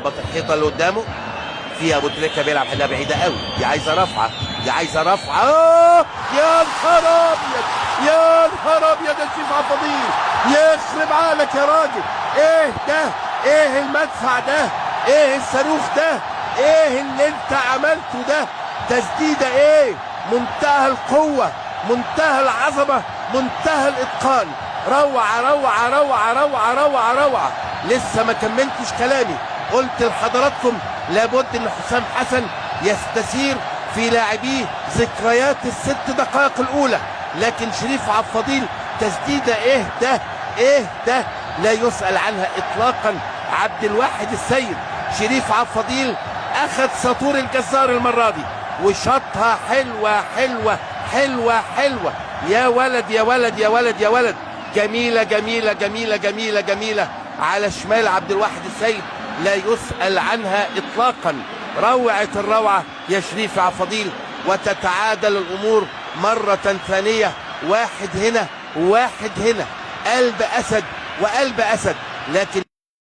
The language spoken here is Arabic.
بيخبط الحيطه اللي قدامه. في ابو تريكه بيلعب حلها بعيده قوي، دي عايزه رفعه، دي عايزه رفعه. يا نهار ابيض، يا نهار ابيض يا شريف عبد الفضيل، يخرب عقلك يا راجل. ايه ده؟ ايه المدفع ده؟ ايه الصاروخ ده؟ ايه اللي انت عملته ده؟ تسديده ايه؟ منتهى القوه، منتهى العظمه، منتهى الاتقان. روعه روعه روعه روعه روعه روعه. لسه ما كملتش كلامي. قلت لحضراتكم لابد ان حسام حسن يستثير في لاعبيه ذكريات ال6 دقائق الاولى، لكن شريف عبد الفضيل تسديده ايه ده؟ ايه ده؟ لا يسأل عنها اطلاقا عبد الواحد السيد. شريف عبد الفضيل اخذ سطور الجزار المره دي وشاطها حلوه حلوه حلوه حلوه. يا ولد يا ولد يا ولد يا ولد، جميله جميله جميله جميله جميله على شمال عبد الواحد السيد، لا يسأل عنها اطلاقا. روعه الروعه يا شريف عبد الفضيل، وتتعادل الامور مره ثانيه. واحد هنا وواحد هنا، قلب اسد وقلب اسد. لكن